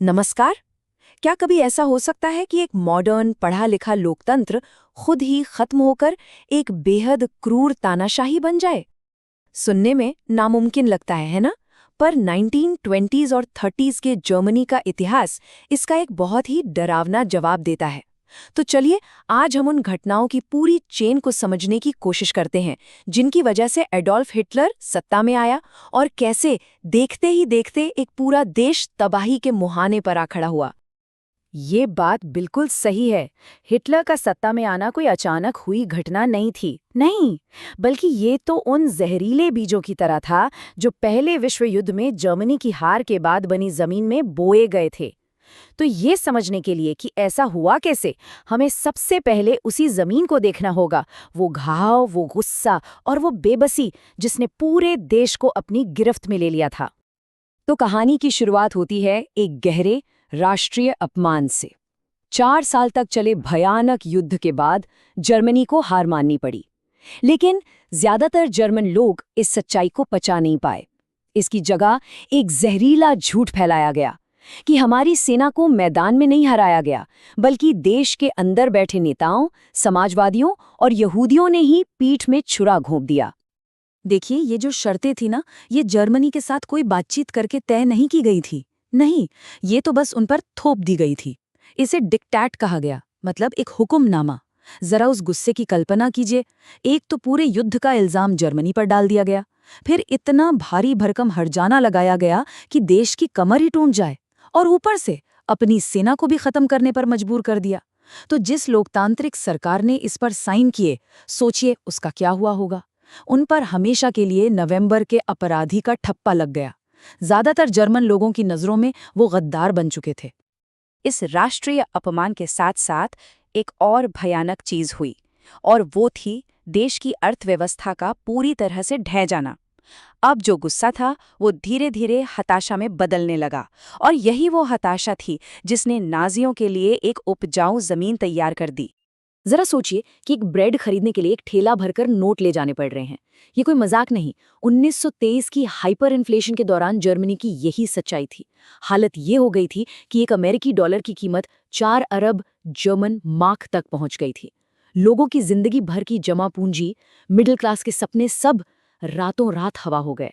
नमस्कार। क्या कभी ऐसा हो सकता है कि एक मॉडर्न पढ़ा लिखा लोकतंत्र खुद ही खत्म होकर एक बेहद क्रूर तानाशाही बन जाए? सुनने में नामुमकिन लगता है ना? पर 1920s और 30s के जर्मनी का इतिहास इसका एक बहुत ही डरावना जवाब देता है। तो चलिए, आज हम उन घटनाओं की पूरी चेन को समझने की कोशिश करते हैं जिनकी वजह से एडोल्फ हिटलर सत्ता में आया और कैसे देखते ही देखते एक पूरा देश तबाही के मुहाने पर आ खड़ा हुआ। ये बात बिल्कुल सही है। हिटलर का सत्ता में आना कोई अचानक हुई घटना नहीं थी, नहीं, बल्कि ये तो उन जहरीले बीजों की तरह था जो पहले विश्व युद्ध में जर्मनी की हार के बाद बनी जमीन में बोए गए थे। तो ये समझने के लिए कि ऐसा हुआ कैसे, हमें सबसे पहले उसी जमीन को देखना होगा, वो घाव, वो गुस्सा और वो बेबसी जिसने पूरे देश को अपनी गिरफ्त में ले लिया था। तो कहानी की शुरुआत होती है एक गहरे राष्ट्रीय अपमान से। 4 साल तक चले भयानक युद्ध के बाद जर्मनी को हार माननी पड़ी। लेकिन ज्यादातर जर्मन लोग इस सच्चाई को पचा नहीं पाए। इसकी जगह एक जहरीला झूठ फैलाया गया कि हमारी सेना को मैदान में नहीं हराया गया, बल्कि देश के अंदर बैठे नेताओं, समाजवादियों और यहूदियों ने ही पीठ में छुरा घोंप दिया। देखिए, ये जो शर्तें थी ना, ये जर्मनी के साथ कोई बातचीत करके तय नहीं की गई थी। नहीं, ये तो बस उन पर थोप दी गई थी। इसे डिक्टैट कहा गया, मतलब एक हुक्मनामा। जरा उस गुस्से की कल्पना कीजिए। एक तो पूरे युद्ध का इल्जाम जर्मनी पर डाल दिया गया, फिर इतना भारी भरकम हर्जाना लगाया गया कि देश की कमर ही टूट जाए, और ऊपर से अपनी सेना को भी खत्म करने पर मजबूर कर दिया। तो जिस लोकतांत्रिक सरकार ने इस पर साइन किए, सोचिए उसका क्या हुआ होगा। उन पर हमेशा के लिए नवंबर के अपराधी का ठप्पा लग गया। ज्यादातर जर्मन लोगों की नजरों में वो गद्दार बन चुके थे। इस राष्ट्रीय अपमान के साथ साथ एक और भयानक चीज हुई, और वो थी देश की अर्थव्यवस्था का पूरी तरह से ढह जाना। अब जो गुस्सा था वो धीरे धीरे हताशा में बदलने लगा, और यही वो हताशा थी जिसने नाजियों के लिए एक उपजाऊ जमीन तैयार कर दी। जरा सोचिए कि एक ब्रेड खरीदने के लिए एक ठेला भरकर नोट ले जाने पड़ रहे हैं। ये कोई मजाक नहीं। 1923 की हाइपर इन्फ्लेशन के दौरान जर्मनी की यही सच्चाई थी। हालत ये हो गई थी कि एक अमेरिकी डॉलर की कीमत 4 अरब जर्मन मार्क तक पहुंच गई थी। लोगों की जिंदगी भर की जमा पूंजी, मिडिल क्लास के सपने, सब रातों रात हवा हो गए।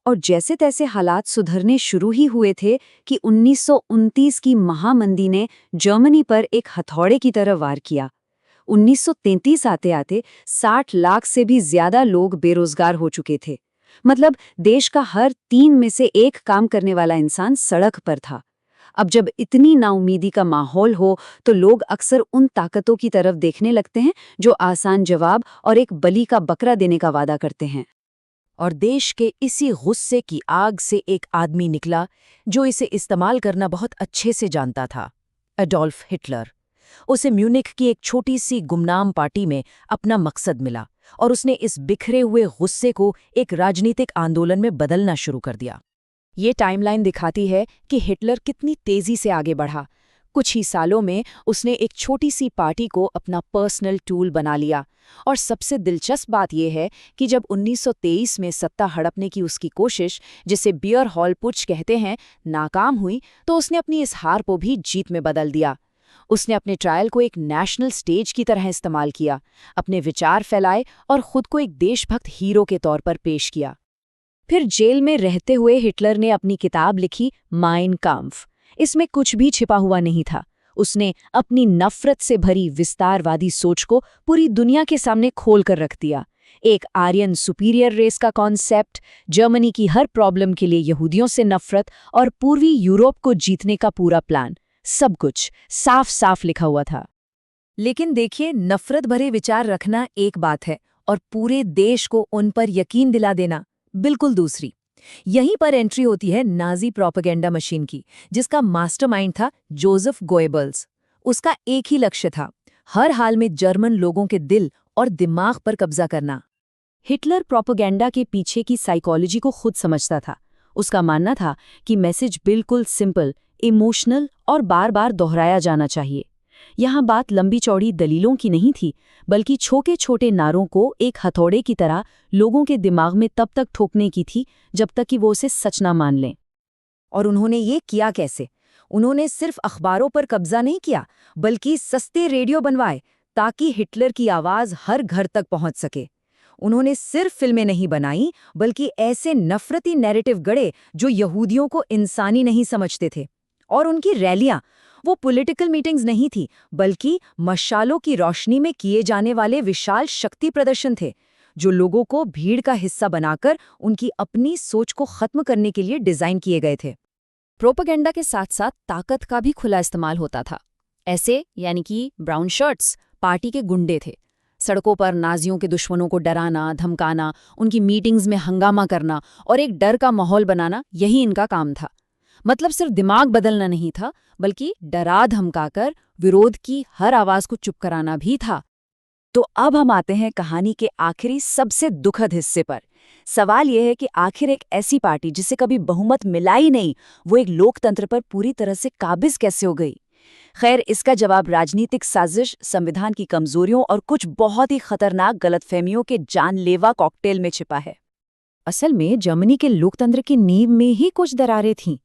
और जैसे तैसे हालात सुधरने शुरू ही हुए थे कि 1929 की महामंदी ने जर्मनी पर एक हथौड़े की तरह वार किया। 1933 आते आते 60 लाख से भी ज्यादा लोग बेरोजगार हो चुके थे। मतलब देश का हर 3 में से 1 काम करने वाला इंसान सड़क पर था। अब जब इतनी नाउमीदी का माहौल हो तो लोग अक्सर उन ताकतों की तरफ देखने लगते हैं जो आसान जवाब और एक बलि का बकरा देने का वादा करते हैं। और देश के इसी गुस्से की आग से एक आदमी निकला जो इसे इस्तेमाल करना बहुत अच्छे से जानता था, एडोल्फ हिटलर। उसे म्यूनिख की एक छोटी सी गुमनाम पार्टी में अपना मकसद मिला, और उसने इस बिखरे हुए गुस्से को एक राजनीतिक आंदोलन में बदलना शुरू कर दिया। ये टाइमलाइन दिखाती है कि हिटलर कितनी तेजी से आगे बढ़ा। कुछ ही सालों में उसने एक छोटी सी पार्टी को अपना पर्सनल टूल बना लिया। और सबसे दिलचस्प बात यह है कि जब 1923 में सत्ता हड़पने की उसकी कोशिश, जिसे बियर हॉल पुच कहते हैं, नाकाम हुई, तो उसने अपनी इस हार को भी जीत में बदल दिया। उसने अपने ट्रायल को एक नेशनल स्टेज की तरह इस्तेमाल किया, अपने विचार फैलाए और खुद को एक देशभक्त हीरो के तौर पर पेश किया। फिर जेल में रहते हुए हिटलर ने अपनी किताब लिखी, माइन काम्फ। इसमें कुछ भी छिपा हुआ नहीं था। उसने अपनी नफरत से भरी विस्तारवादी सोच को पूरी दुनिया के सामने खोल कर रख दिया। एक आर्यन सुपीरियर रेस का कॉन्सेप्ट, जर्मनी की हर प्रॉब्लम के लिए यहूदियों से नफरत और पूर्वी यूरोप को जीतने का पूरा प्लान, सब कुछ साफ साफ लिखा हुआ था। लेकिन देखिए, नफरत भरे विचार रखना एक बात है और पूरे देश को उन पर यकीन दिला देना बिल्कुल दूसरी। यहीं पर एंट्री होती है नाजी प्रोपेगेंडा मशीन की, जिसका मास्टरमाइंड था जोसेफ गोएबल्स। उसका एक ही लक्ष्य था, हर हाल में जर्मन लोगों के दिल और दिमाग पर कब्जा करना। हिटलर प्रोपेगेंडा के पीछे की साइकोलॉजी को खुद समझता था। उसका मानना था कि मैसेज बिल्कुल सिंपल, इमोशनल और बार बार दोहराया जाना चाहिए। यहाँ बात लंबी चौड़ी दलीलों की नहीं थी, बल्कि छोटे छोटे नारों को एक हथौड़े की तरह लोगों के दिमाग में तब तक ठोकने की थी जब तक कि वो उसे सच ना मान लें। और उन्होंने ये किया कैसे? उन्होंने सिर्फ अखबारों पर कब्जा नहीं किया, बल्कि सस्ते रेडियो बनवाए ताकि हिटलर की आवाज हर घर तक पहुंच सके। उन्होंने सिर्फ फिल्में नहीं बनाई, बल्कि ऐसे नफरती नैरेटिव गढ़े जो यहूदियों को इंसानी नहीं समझते थे। और उनकी रैलियां, वो पॉलिटिकल मीटिंग्स नहीं थी, बल्कि मशालों की रोशनी में किए जाने वाले विशाल शक्ति प्रदर्शन थे, जो लोगों को भीड़ का हिस्सा बनाकर उनकी अपनी सोच को खत्म करने के लिए डिजाइन किए गए थे। प्रोपेगेंडा के साथ साथ ताकत का भी खुला इस्तेमाल होता था। ऐसे यानी कि ब्राउन शर्ट्स पार्टी के गुंडे थे। सड़कों पर नाजियों के दुश्मनों को डराना, धमकाना, उनकी मीटिंग्स में हंगामा करना और एक डर का माहौल बनाना, यही इनका काम था। मतलब सिर्फ दिमाग बदलना नहीं था, बल्कि डरा धमकाकर विरोध की हर आवाज को चुप कराना भी था। तो अब हम आते हैं कहानी के आखिरी सबसे दुखद हिस्से पर। सवाल यह है कि आखिर एक ऐसी पार्टी जिसे कभी बहुमत मिला ही नहीं, वो एक लोकतंत्र पर पूरी तरह से काबिज कैसे हो गई? खैर, इसका जवाब राजनीतिक साजिश, संविधान की कमजोरियों और कुछ बहुत ही खतरनाक गलतफहमियों के जानलेवा कॉकटेल में छिपा है। असल में जर्मनी के लोकतंत्र की नींव में ही कुछ दरारें थीं।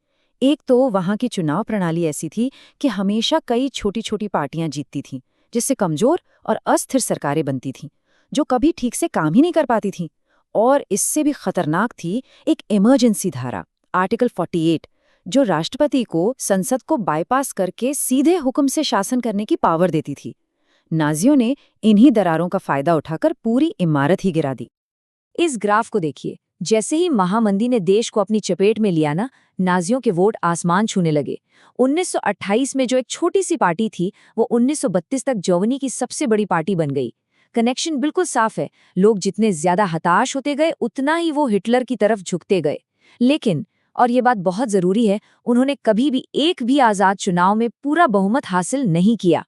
एक तो वहां की चुनाव प्रणाली ऐसी थी कि हमेशा कई छोटी छोटी पार्टियां जीतती थीं, जिससे कमजोर और अस्थिर सरकारें बनती थीं, जो कभी ठीक से काम ही नहीं कर पाती थीं। और इससे भी खतरनाक थी एक इमरजेंसी धारा, आर्टिकल 48, जो राष्ट्रपति को संसद को बाईपास करके सीधे हुक्म से शासन करने की पावर देती थी। नाजियों ने इन्हीं दरारों का फायदा उठाकर पूरी इमारत ही गिरा दी। इस ग्राफ को देखिए, जैसे ही महामंदी ने देश को अपनी चपेट में लिया ना, नाजियों के वोट आसमान छूने लगे। 1928 में जो एक छोटी सी पार्टी थी, वो 1932 तक जर्मनी की सबसे बड़ी पार्टी बन गई। कनेक्शन बिल्कुल साफ है, लोग जितने ज्यादा हताश होते गए, उतना ही वो हिटलर की तरफ झुकते गए। लेकिन, और ये बात बहुत जरूरी है, उन्होंने कभी भी एक भी आजाद चुनाव में पूरा बहुमत हासिल नहीं किया।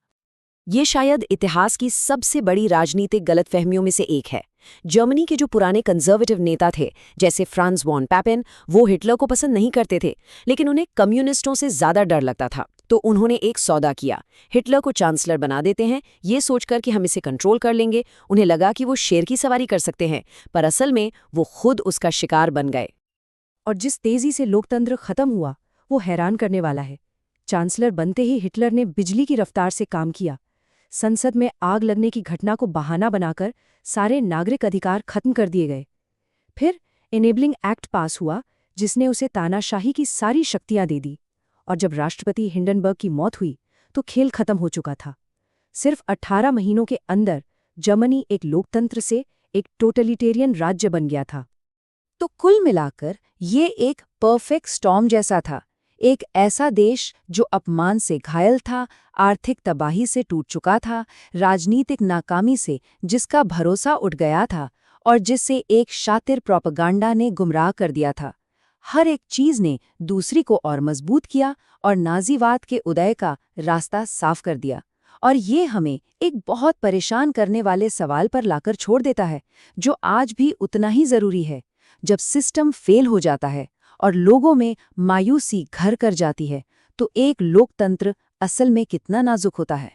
ये शायद इतिहास की सबसे बड़ी राजनीतिक गलतफहमियों में से एक है। जर्मनी के जो पुराने कंजर्वेटिव नेता थे, जैसे फ्रांज वॉन पैपेन, वो हिटलर को पसंद नहीं करते थे, लेकिन उन्हें कम्युनिस्टों से ज्यादा डर लगता था। तो उन्होंने एक सौदा किया, हिटलर को चांसलर बना देते हैं, ये सोचकर कि हम इसे कंट्रोल कर लेंगे। उन्हें लगा कि वो शेर की सवारी कर सकते हैं, पर असल में वो खुद उसका शिकार बन गए। और जिस तेजी से लोकतंत्र खत्म हुआ, वो हैरान करने वाला है। चांसलर बनते ही हिटलर ने बिजली की रफ्तार से काम किया। संसद में आग लगने की घटना को बहाना बनाकर सारे नागरिक अधिकार खत्म कर दिए गए। फिर इनेबलिंग एक्ट पास हुआ, जिसने उसे तानाशाही की सारी शक्तियां दे दी। और जब राष्ट्रपति हिंडनबर्ग की मौत हुई, तो खेल खत्म हो चुका था। सिर्फ 18 महीनों के अंदर जर्मनी एक लोकतंत्र से एक टोटलिटेरियन राज्य बन गया था। तो कुल मिलाकर ये एक परफेक्ट स्टॉर्म जैसा था। एक ऐसा देश जो अपमान से घायल था, आर्थिक तबाही से टूट चुका था, राजनीतिक नाकामी से जिसका भरोसा उठ गया था, और जिससे एक शातिर प्रोपेगेंडा ने गुमराह कर दिया था। हर एक चीज ने दूसरी को और मजबूत किया और नाजीवाद के उदय का रास्ता साफ कर दिया। और ये हमें एक बहुत परेशान करने वाले सवाल पर लाकर छोड़ देता है, जो आज भी उतना ही जरूरी है। जब सिस्टम फेल हो जाता है और लोगों में मायूसी घर कर जाती है, तो एक लोकतंत्र असल में कितना नाजुक होता है।